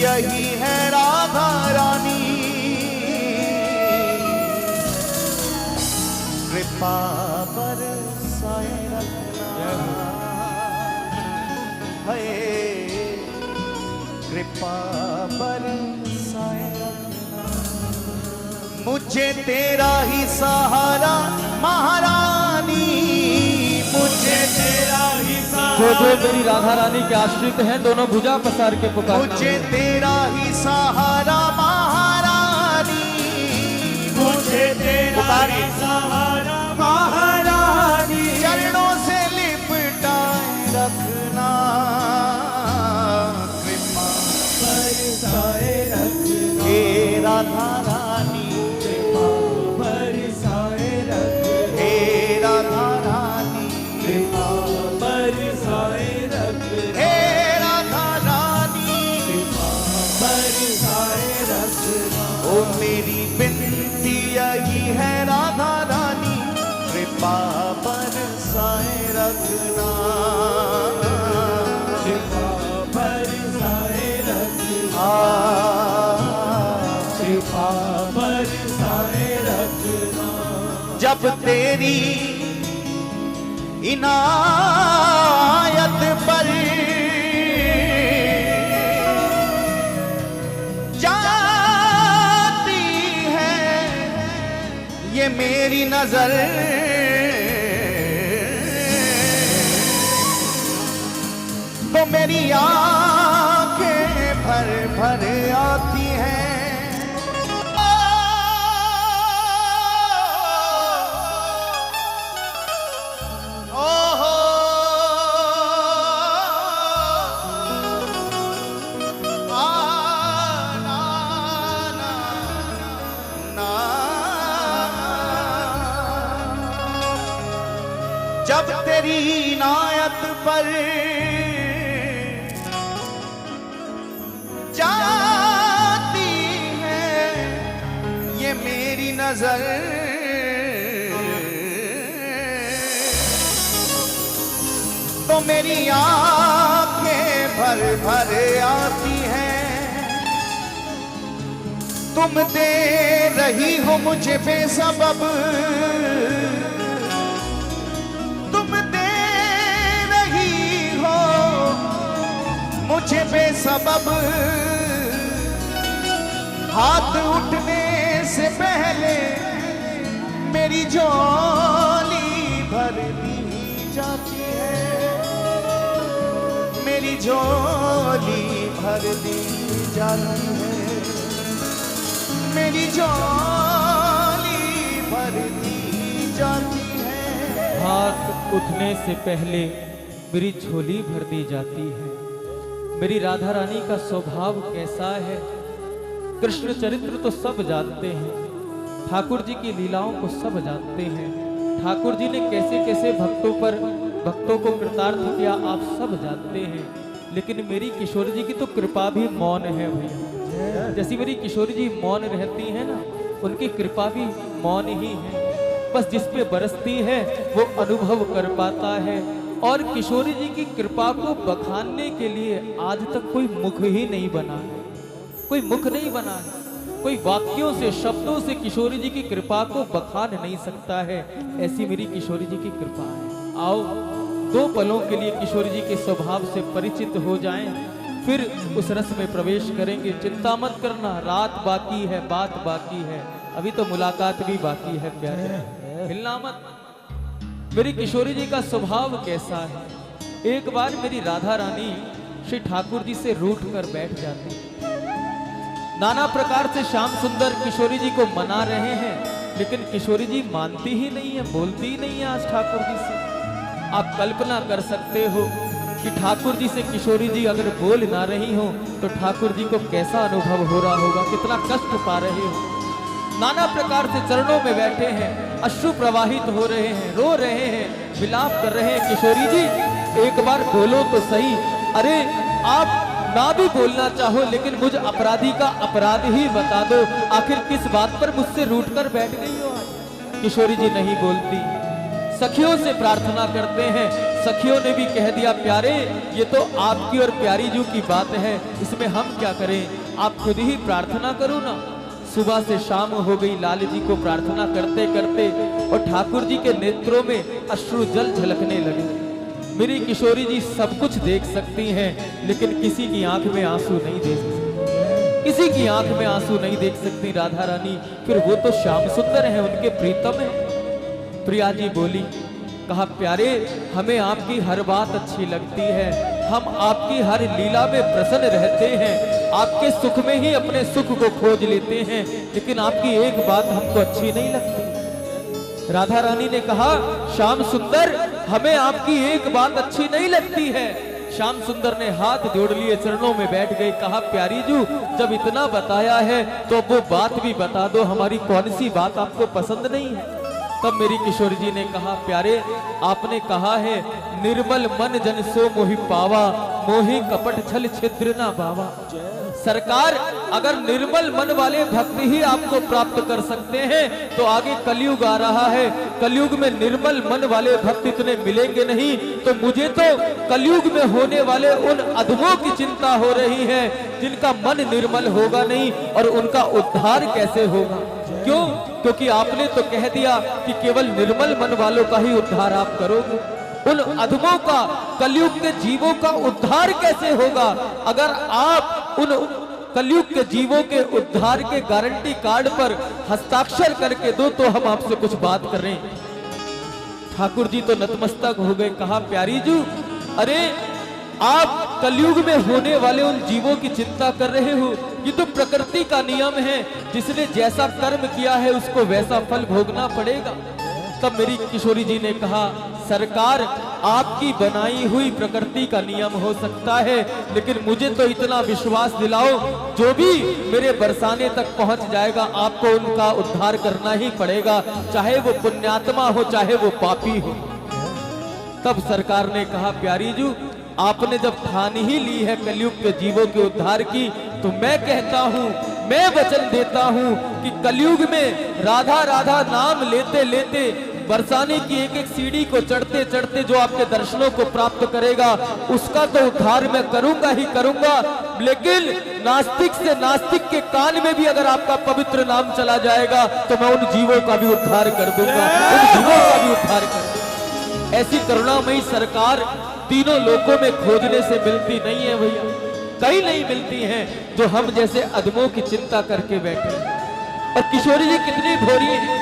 यही है राधा रानी, कृपा बरसाए रखना है, कृपा बरसाए रखना। मुझे तेरा ही सहारा महारानी, मुझे तेरा ही सहारा। जो मेरी राधा रानी के आश्रित हैं दोनों भुजा पसार के पुकार। मुझे तेरा ही सहारा महारानी, मुझे तेरा ही सहारा महारानी। चरणों से लिपटाए रखना, कृपा बरसाए रखना। हे राधा रानी कृपा बरसाए रखना, हे राधा रानी कृपा बरसाए रखना, हे राधा रानी कृपा बरसाए रखना। ओ मेरी बिनती यही है राधा रानी, कृपा बरसाए रखना, कृपा बरसाए रखना, कृपा बरसाए रखना। जब तेरी इनायत पर जाती है ये मेरी नजर, तो मेरी आंखें भर भर आती हैं। जब तेरी इनायत पर जाती है ये मेरी नजर, तो मेरी आंखें भर भर आती हैं। तुम दे रही हो मुझे बेसबब, मुझे बेसबब। हाथ उठने से पहले मेरी झोली भर दी जाती है, मेरी झोली भर दी जाती है, मेरी झोली भर दी जाती है। हाथ उठने से पहले मेरी झोली भर दी जाती है। मेरी राधा रानी का स्वभाव कैसा है, कृष्ण चरित्र तो सब जानते हैं, ठाकुर जी की लीलाओं को सब जानते हैं, ठाकुर जी ने कैसे कैसे भक्तों को कृतार्थ किया आप सब जानते हैं। लेकिन मेरी किशोरी जी की तो कृपा भी मौन है भैया। जैसी मेरी किशोरी जी मौन रहती है ना, उनकी कृपा भी मौन ही है। बस जिस पे बरसती है वो अनुभव कर पाता है। और किशोरी जी की कृपा को बखानने के लिए आज तक कोई मुख ही नहीं बना है, कोई मुख नहीं बना है, कोई वाक्यों से शब्दों से किशोरी जी की कृपा को बखान नहीं सकता है। ऐसी मेरी किशोरी जी की कृपा है। आओ दो पलों के लिए किशोरी जी के स्वभाव से परिचित हो जाएं, फिर उस रस में प्रवेश करेंगे। चिंता मत करना, रात बाकी है, बात बाकी है, अभी तो मुलाकात भी बाकी है प्यारे, हिलना मत। मेरी किशोरी जी का स्वभाव कैसा है, एक बार मेरी राधा रानी श्री ठाकुर जी से रूठ कर बैठ जाती। नाना प्रकार से श्याम सुंदर किशोरी जी को मना रहे हैं, लेकिन किशोरी जी मानती ही नहीं है, बोलती ही नहीं है आज ठाकुर जी से। आप कल्पना कर सकते हो कि ठाकुर जी से किशोरी जी अगर बोल ना रही हो तो ठाकुर जी को कैसा अनुभव हो रहा होगा, कितना कष्ट पा रहे हो। नाना प्रकार से चरणों में बैठे हैं, अश्रु प्रवाहित हो रहे हैं, रो रहे हैं, विलाप कर रहे हैं। किशोरी जी एक बार बोलो तो सही। अरे आप ना भी बोलना चाहो लेकिन मुझ अपराधी का अपराध ही बता दो, आखिर किस बात पर मुझसे रूठ कर बैठ गई हो आज। किशोरी जी नहीं बोलती, सखियों से प्रार्थना करते हैं, सखियों ने भी कह दिया प्यारे ये तो आपकी और प्यारी जू की बात है, इसमें हम क्या करें, आप खुद ही प्रार्थना करो ना। सुबह से शाम हो गई, लाल जी को प्रार्थना करते करते और ठाकुर जी के नेत्रों में अश्रु जल झलकने लगे। मेरी किशोरी जी सब कुछ देख सकती हैं, लेकिन किसी की आंख में आंसू नहीं देख सकती, किसी की आंख में आंसू नहीं देख सकती राधा रानी। फिर वो तो श्याम सुंदर है, उनके प्रीतम है। प्रिया जी बोली, कहा प्यारे हमें आपकी हर बात अच्छी लगती है, हम आपकी हर लीला में प्रसन्न रहते हैं, आपके सुख में ही अपने सुख को खोज लेते हैं, लेकिन आपकी एक बात हमको अच्छी नहीं लगती। राधा रानी ने कहा श्याम सुंदर हमें आपकी एक बात अच्छी नहीं लगती है। श्याम सुंदर ने हाथ जोड़ लिए, चरणों में बैठ गए, कहा प्यारी जू जब इतना बताया है तो वो बात भी बता दो, हमारी कौन सी बात आपको पसंद नहीं है। तब मेरी किशोरी जी ने कहा प्यारे आपने कहा है निर्मल मन जन सो मोहि पावा, मोहि कपट छल छिद्र ना बावा। सरकार अगर निर्मल मन वाले भक्त ही आपको प्राप्त कर सकते हैं तो आगे कलयुग आ रहा है, कलयुग में निर्मल मन वाले भक्त इतने मिलेंगे नहीं, तो मुझे तो कलयुग में होने वाले उन अधमों की चिंता हो रही है जिनका मन निर्मल होगा नहीं और उनका उद्धार कैसे होगा। क्यों? क्योंकि आपने तो कह दिया कि केवल निर्मल मन वालों का ही उद्धार आप करोगे, उन अधमों का, कलयुग के जीवों का उद्धार कैसे होगा। अगर आप उन कलयुग के जीवों के उद्धार के गारंटी कार्ड पर हस्ताक्षर करके दो तो हम आपसे कुछ बात करें। ठाकुर जी तो नतमस्तक हो गए, कहा प्यारी जू अरे आप कलयुग में होने वाले उन जीवों की चिंता कर रहे हो, ये तो प्रकृति का नियम है, जिसने जैसा कर्म किया है उसको वैसा फल भोगना पड़ेगा। तब मेरी किशोरी जी ने कहा सरकार आपकी बनाई हुई प्रकृति का नियम हो सकता है, लेकिन मुझे तो इतना विश्वास दिलाओ जो भी मेरे बरसाने तक पहुंच जाएगा आपको उनका उद्धार करना ही पड़ेगा, चाहे वो पुण्यात्मा हो चाहे वो पापी हो। तब सरकार ने कहा प्यारी जू आपने जब ठान ही ली है कलयुग के जीवों के उद्धार की, तो मैं कहता हूँ, मैं वचन देता हूँ कि कलयुग में राधा राधा नाम लेते लेते बरसाने की एक एक सीढ़ी को चढ़ते चढ़ते जो आपके दर्शनों को प्राप्त करेगा उसका तो उद्धार मैं करूंगा ही करूंगा, लेकिन नास्तिक से नास्तिक के कान में भी अगर आपका पवित्र नाम चला जाएगा तो मैं उन जीवों का भी उद्धार कर दूंगा, उन जीवों का भी उद्धार कर दूंगा। ऐसी करुणामयी सरकार तीनों लोकों में खोजने से मिलती नहीं है भैया, कहीं नहीं मिलती है जो हम जैसे अदमों की चिंता करके बैठे। और किशोरी जी कितनी भोरी है,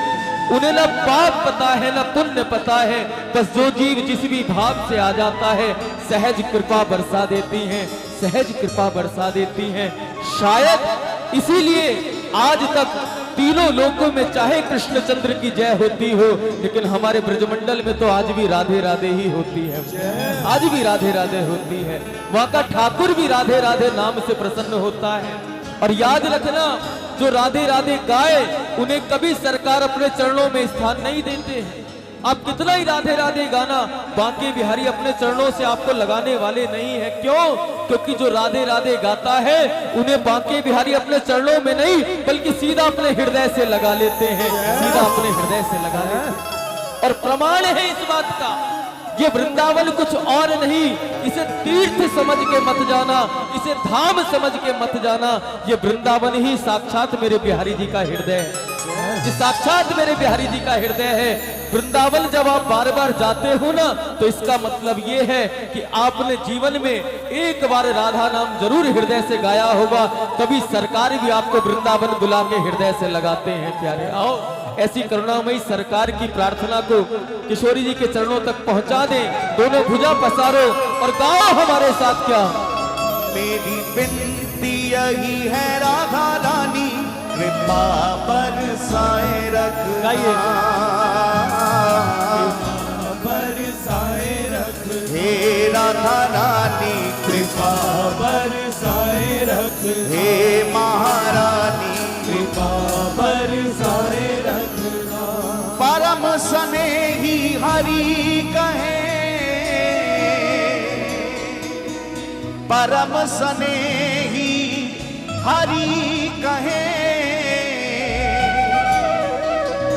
उन्हें ना पाप पता है ना पुण्य पता है, बस जो जीव जिस भी भाव से आ जाता है सहज कृपा बरसा देती हैं, सहज कृपा बरसा देती हैं। शायद इसीलिए आज तक तीनों लोकों में चाहे कृष्णचंद्र की जय होती हो, लेकिन हमारे ब्रजमंडल में तो आज भी राधे राधे ही होती है, आज भी राधे राधे होती है। वहां का ठाकुर भी राधे राधे नाम से प्रसन्न होता है। और याद रखना जो राधे राधे गाए उन्हें कभी सरकार अपने चरणों में स्थान नहीं देते हैं। आप कितना ही राधे राधे गाना, बांके बिहारी अपने चरणों से आपको लगाने वाले नहीं है। क्यों? क्योंकि जो राधे राधे गाता है उन्हें बांके बिहारी अपने चरणों में नहीं बल्कि सीधा अपने हृदय से लगा लेते हैं, सीधा अपने हृदय से लगा लेते हैं। और प्रमाण है इस बात का, ये वृंदावन कुछ और नहीं, इसे तीर्थ समझ के मत जाना, इसे धाम समझ के मत जाना, ये वृंदावन ही साक्षात मेरे बिहारी जी का हृदय है, ये साक्षात मेरे बिहारी जी का हृदय है। वृंदावन जब आप बार बार जाते हो ना तो इसका मतलब ये है कि आपने जीवन में एक बार राधा नाम जरूर हृदय से गाया होगा, तभी सरकार भी आपको वृंदावन बुला के हृदय से लगाते हैं। प्यारे आओ ऐसी करुणामयी सरकार की प्रार्थना को किशोरी जी के चरणों तक पहुंचा दें, दोनों भुजा पसारो और गाओ हमारे साथ क्या। मेरी विनती यही है राधा रानी कृपा बरसाए रखना, बरसाए रखना, हे राधा रानी कृपा बरसाए रखना, हे महारानी कृपा बरसाए रखना। परम स्नेही हरि कहे, परम स्नेही हरि कहे,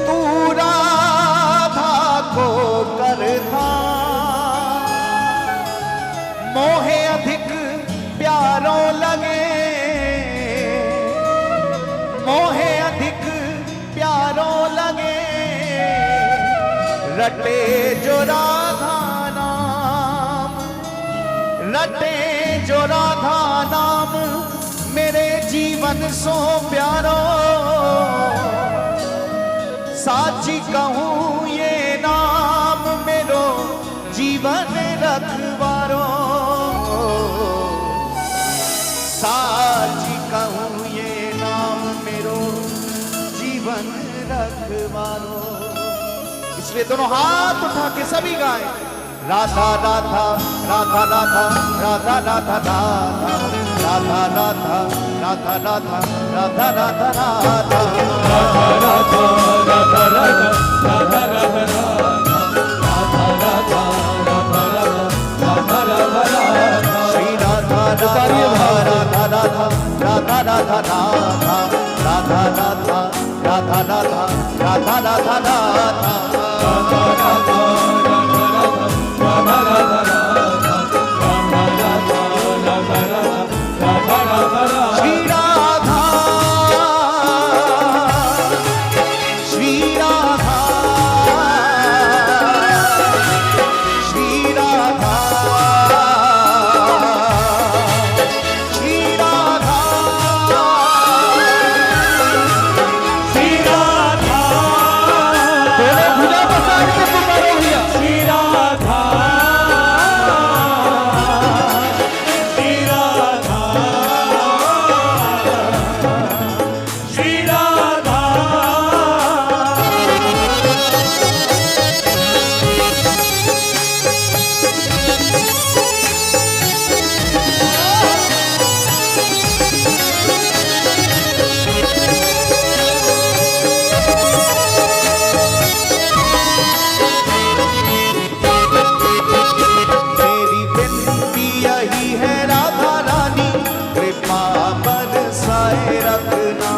तू राधा को कर था रटे जो राधा नाम, रटे जो राधा नाम, मेरे जीवन सो प्यारो। साची कहूँ ये नाम मेरो जीवन रखवारो। साची कहूँ ये नाम मेरो जीवन रखवारो। इसलिए दोनों हाथ उठा के सभी गाएं, राधा राधा राधा राधा राधा राधा राधा राधा राधा राधा राधा राधा राधा श्री राधा राधा राधा राधा राधा राधा राधा राधा राधा राधा राधा राधा श्री राधा श्री राधा श्री राधा श्री राधा श्री राधा। दोनों भुजा पसार के पुकारो भैया, श्री राधा श्री राधा श्री राधा। मेरी विनती यही है राधा रानी, कृपा बरसाए रखना,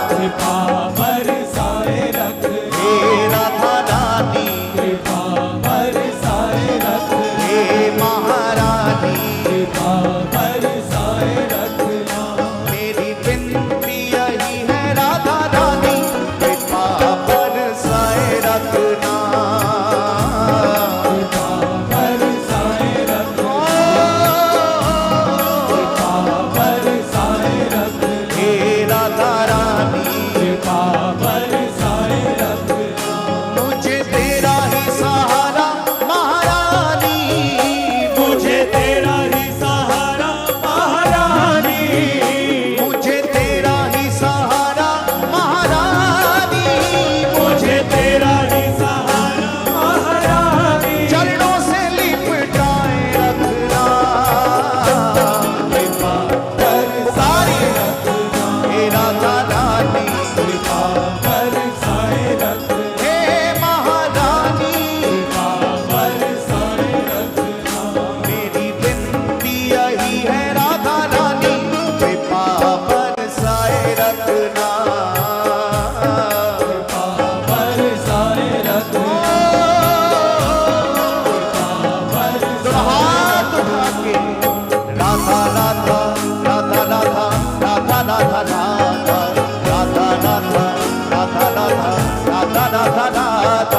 कृपा बरसाए रख, हे राधा रानी, कृपा बरसाए रख, हे महारानी। कृपा बरसाए रखना। मेरी विनती यही है राधा रानी, कृपा बरसाए रखना। कृपा बरसाए रख, कृपा बरसाए रख, हे राधा रानी, कृपा बरसाए रख। मुझे तेरा ही सहारा महारानी, मुझे तेरा ही सहारा महारानी, मुझे तेरा ही सहारा महारानी, मुझे तेरा ही सहारा महारानी। चरणों से लिपटाए रखना, कृपा बरसाए रखना, हे राधा रानी, कृपा बरसाए रख, हे महारानी। कृपा बरसाए रखना। मेरी विनती यही है राधा रानी, कृपा बरसाए रखना। कृपा बरसाए रख, दोनों हाथ उठा के राधा राधा राधा राधा राधा राधा राधा राधा राधा राधा राधा राधा राधा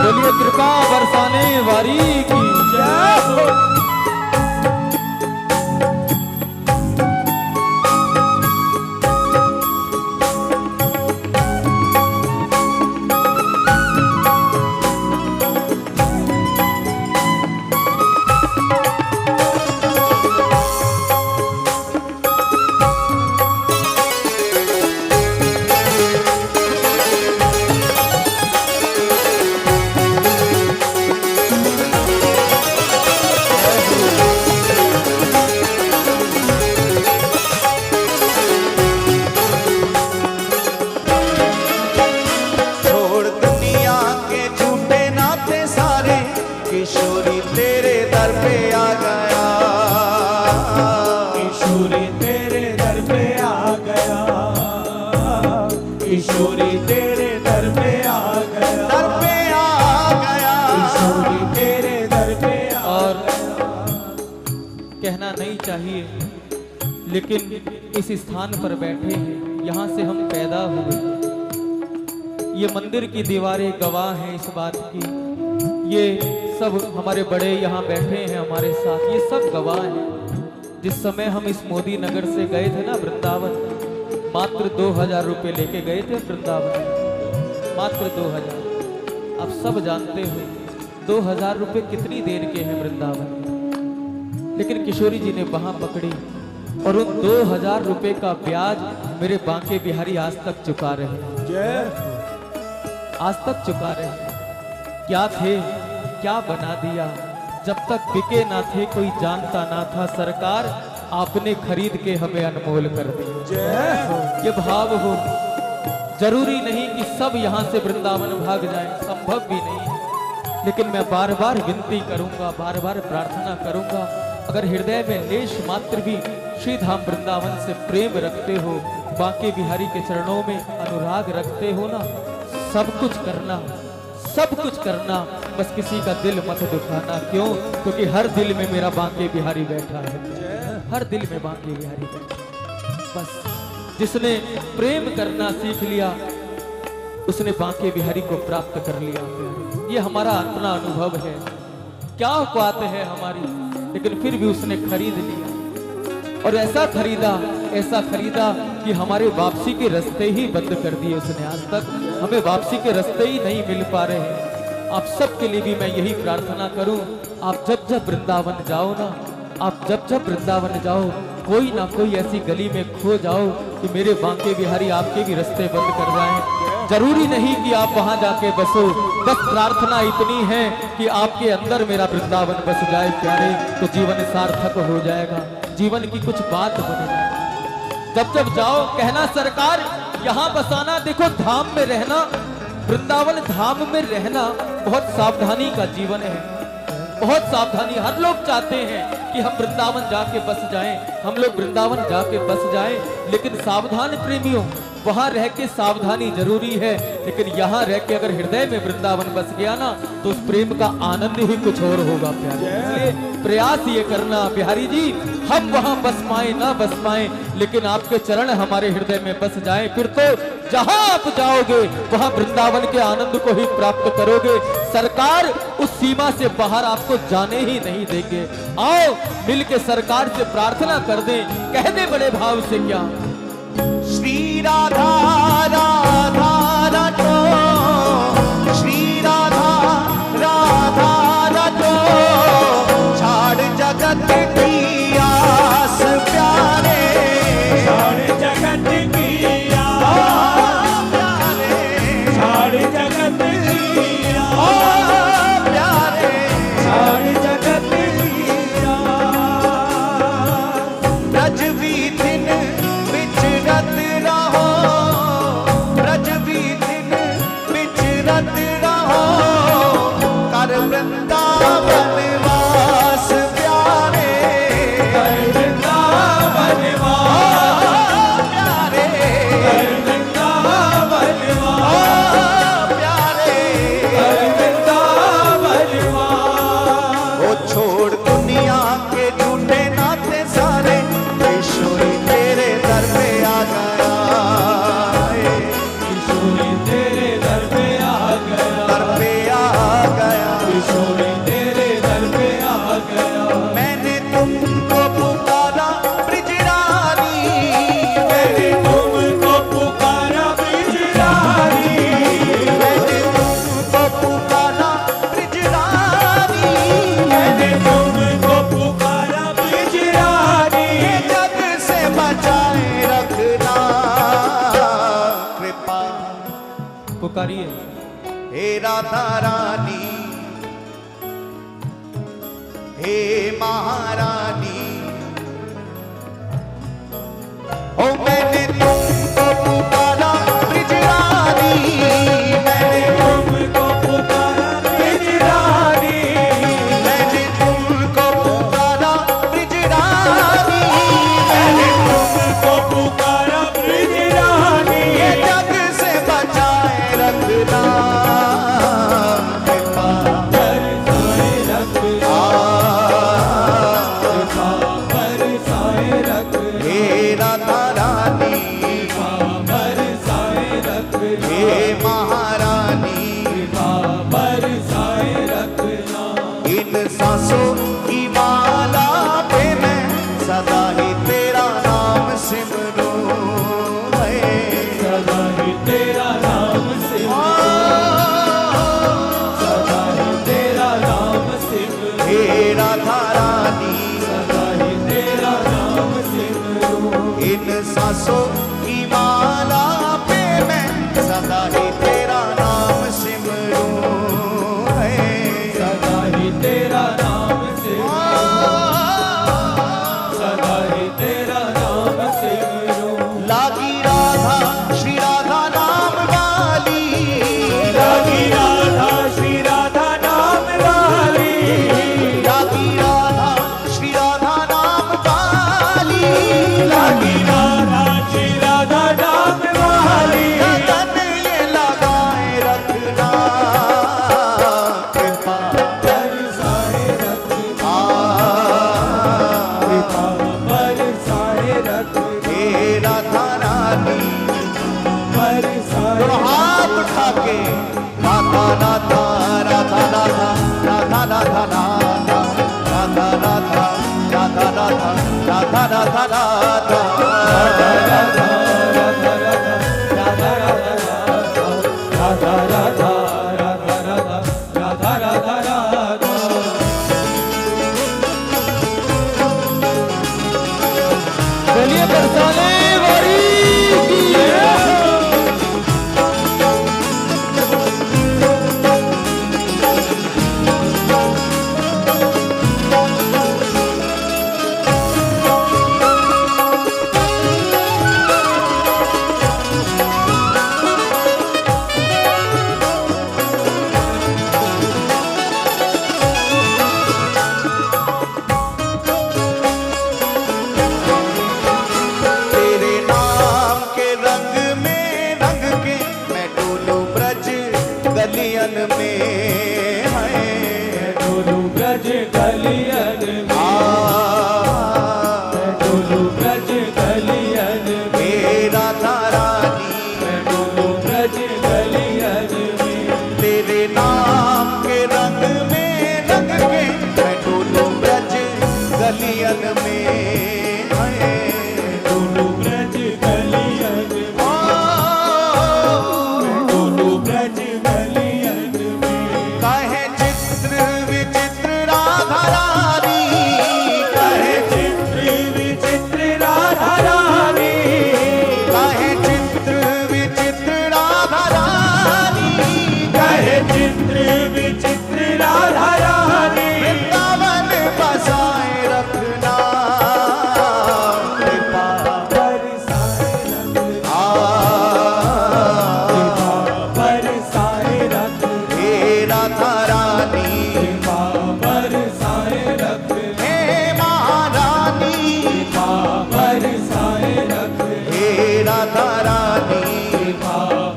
बोलिए कृपा बरसाने वारी की जय हो। छोड़ दुनिया के झूठे नाते सारे, किशोरी तेरे दर पे आ गया, किशोरी तेरे दर पे आ गया, किशोरी तेरे दर पे आ गया, दर पे आ चाहिए, लेकिन इस स्थान पर बैठे हैं, यहाँ से हम पैदा हुए। ये मंदिर की दीवारें गवाह हैं इस बात की, ये सब हमारे बड़े यहाँ बैठे हैं हमारे साथ, ये सब गवाह हैं। जिस समय हम इस मोदी नगर से गए थे ना वृंदावन, मात्र 2000 रुपये लेके गए थे वृंदावन, मात्र 2000। आप सब जानते हो 2000 रुपये कितनी देर के हैं वृंदावन में। लेकिन किशोरी जी ने वहां पकड़ी और उन 2000 रुपये का ब्याज मेरे बांके बिहारी आज तक चुका रहे हैं, आज तक चुका रहे हैं। क्या थे, क्या बना दिया, जब तक बिके ना थे कोई जानता ना था, सरकार आपने खरीद के हमें अनमोल कर दिया। ये भाव हो, जरूरी नहीं कि सब यहाँ से वृंदावन भाग जाएं, संभव भी नहीं है, लेकिन मैं बार बार विनती करूंगा, बार बार प्रार्थना करूंगा, अगर हृदय में लेश मात्र भी श्री धाम वृंदावन से प्रेम रखते हो, बांके बिहारी के चरणों में अनुराग रखते हो ना, सब कुछ करना, सब कुछ करना, बस किसी का दिल मत दुखाना। क्यों? क्योंकि हर दिल में मेरा बांके बिहारी बैठा है, हर दिल में बांके बिहारी बैठा है। बस जिसने प्रेम करना सीख लिया उसने बांके बिहारी को प्राप्त कर लिया। ये हमारा अपना अनुभव है, क्या बात है हमारी, लेकिन फिर भी उसने खरीद लिया और ऐसा खरीदा कि हमारे वापसी के रास्ते ही बंद कर दिए उसने। आज तक हमें वापसी के रास्ते ही नहीं मिल पा रहे हैं। आप सबके लिए भी मैं यही प्रार्थना करूं, आप जब जब वृंदावन जाओ ना, आप जब जब वृंदावन जाओ, कोई ना कोई ऐसी गली में खो जाओ कि मेरे बांके बिहारी आपके भी रास्ते बंद कर जाएं। जरूरी नहीं कि आप वहां जाके बसो, बस प्रार्थना इतनी है कि आपके अंदर मेरा वृंदावन बस जाए प्यारे, तो जीवन सार्थक हो जाएगा, जीवन की कुछ बात बनेगी। जब जब जाओ कहना सरकार यहाँ बसाना, देखो धाम में रहना, वृंदावन धाम में रहना बहुत सावधानी का जीवन है, बहुत सावधानी। हर लोग चाहते हैं कि हम वृंदावन जाके बस जाएं, हम लोग वृंदावन जाके बस जाएं, लेकिन सावधान प्रेमियों, वहां रह के सावधानी जरूरी है, लेकिन यहाँ रह के अगर हृदय में वृंदावन बस गया ना, तो उस प्रेम का आनंद ही कुछ और होगा प्यारे। इसलिए प्रयास ये करना बिहारी जी, हम वहां बस पाए ना बस पाए, लेकिन आपके चरण हमारे हृदय में बस जाएं, फिर तो जहां आप जाओगे वहां वृंदावन के आनंद को ही प्राप्त करोगे। सरकार उस सीमा से बाहर आपको जाने ही नहीं देंगे। आओ मिल के सरकार से प्रार्थना कर दें, कह दे बड़े भाव से क्या, श्री राधा राधा रटो, श्री राधा राधा रटो, छाड़ जगत की आस प्यारे, छाड़ जगत की आस प्यारे, छाड़ जगत की आस प्यारे, छाड़ जगत की आस। ब्रज बीतिन विचरत रहो, ब्रज बीतिन विचरत रहो, कर वृंदावन वास प्यारे, कर वृंदावन वास प्यारे, कर वृंदावन वास प्यारे, कर वृंदावन वास। वो छोड़ दुनिया के झूठे नाते सारे, किशोरी तेरे दर पे आ गया, किशोरी तेरे दर पे आ गया, दर पे आ गया। किशोरी तेरे दर पे आ गया। मैंने तुमको पुकारा ब्रिजरानी, मैंने तुमको पुकारा ब्रिजरानी, मैंने तुमको पुकारा ब्रिजरानी, मैंने तुमको पुकारा ब्रिजरानी। ये जग से बचाए रखना कृपा, पुकारिए। हे राधा रानी, हे महारानी, ओ मैंने तुमको पुकारा ब्रिजरानी, मैंने तुमको पुकारा ब्रिजरानी, मैंने तुमको पुकारा ब्रिजरानी, मैंने तुमको पुकारा ब्रिजरानी। ये जग से बचाए रखना कृपा, कर साए रखना, आ, कृपा सांसों की माला पे मैं सदा ही तेरा नाम सिमरूं है, सदा ही तेरा नाम सिमरूं, सदा ही तेरा नाम सिमरूं। लागी राधा श्री राधा नाम वाली, लागी राधा श्री राधा नाम वाली, लागी राधा श्री राधा नाम वाली, लागी राधा श्री राधा नाम वाली। लगन ये लगाए रखना, कृपा बरसाए रखना, कृपा बरसाए रखना, हे राधा रानी। बरसाए दोनों हाथ उठा के राधा राधा राधा राधा राधा राधा राधा राधा राधा राधा राधा राधा राधा बोलिए बरसाने वाली की तेरे नाम के रंग में रंग के मैं डोलूं ब्रज गलियन में है, डोलू ब्रज गलियन में, डोलू ब्रज गलियन में, हे राधा रानी। डोलू ब्रज गलियन में, तेरे नाम के रंग में रंग के मैं डोलूं ब्रज गलियन में है, डोलू ब्रज गलियन में, ओ, डोलू ब्रज गलियन में। कहे चित्र विचित्र राधा रानी, कहे चित्र विचित्र राधा रानी, कहे चित्र विचित्र राधा रानी, कहे चित्र विचित्र राधा रानी। वृंदावन बसाए रखना, कृपा बरसाए रखना, आ, बरसाए रखना, हे राधा रानी, बरसाए रखना, हे महारानी, बरसाए रखना, हे राधा रानी।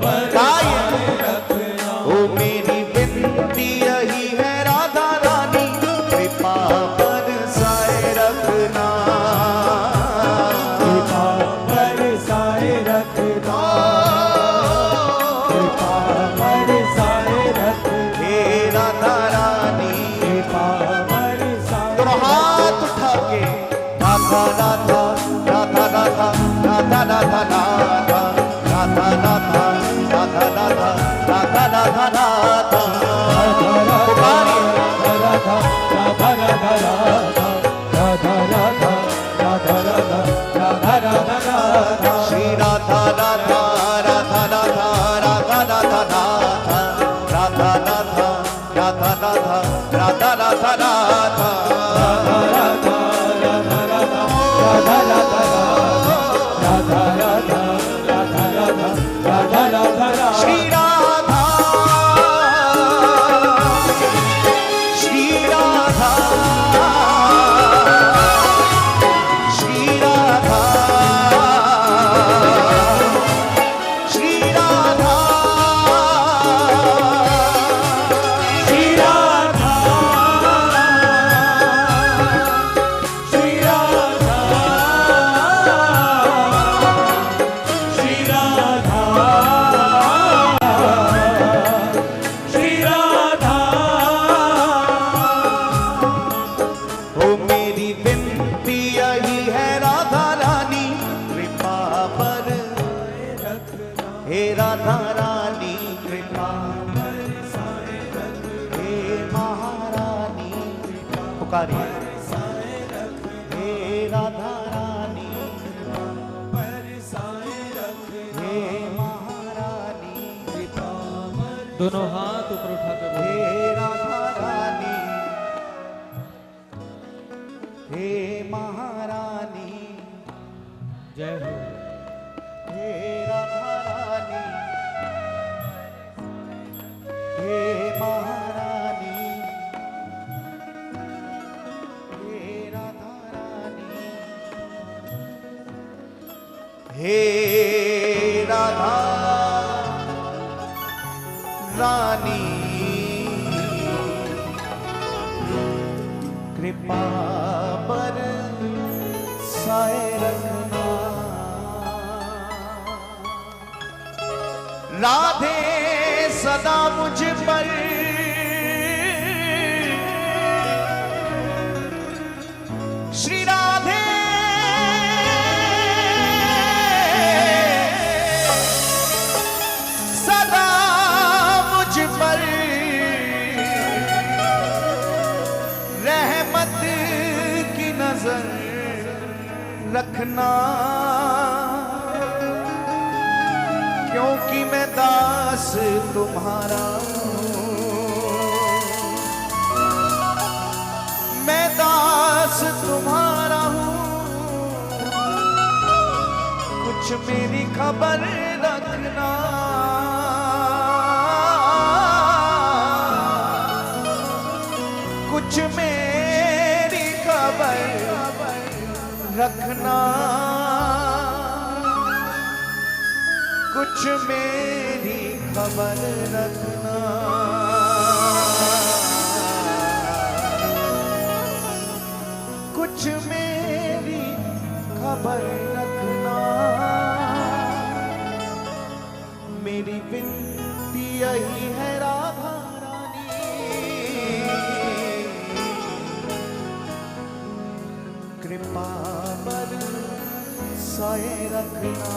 बरसाए रखना। ओ मेरी विनती यही है राधा रानी, कृपा बरसाए रखना, बरसाए रखना, बरसाए रखना, हे राधा रानी। बरसाए दोनों हाथ उठा के राधा राधा राधा राधा राधा राधा राधा राधा राधा राधा राधा राधा राधा पुकारिए। राधा राधा राधा राधा राधा राधा राधा राधा राधा राधा राधा। श्री राधा राधा राधा राधा राधा राधा राधा राधा राधा राधा राधा राधा राधा श्री राधा श्री राधा श्री राधा श्री राधा ओ मेरी विनती यही है राधा रानी, कृपा पर हे राधा रानी, कृपा हे महारानी, पुकारिए हे राधा रानी। दोनों हाथ ऊपर उठा के बोलो। हे राधा रानी, हे महारानी, जय हो। हे राधा रानी, हे महारानी, हे राधा रानी, हे राधा रानी, कृपा पर साए रखना। राधे सदा मुझ पर श्री राधे सदा मुझ पर रहमत की नजर रखना, क्योंकि मैं दास तुम्हारा हूँ, मैं दास तुम्हारा हूँ। कुछ मेरी खबर रखना, कुछ मेरी खबर रखना, कुछ मेरी खबर रखना। कुछ मेरी खबर रखना। मेरी विनती यही है राधा रानी, कृपा पर साए रखना।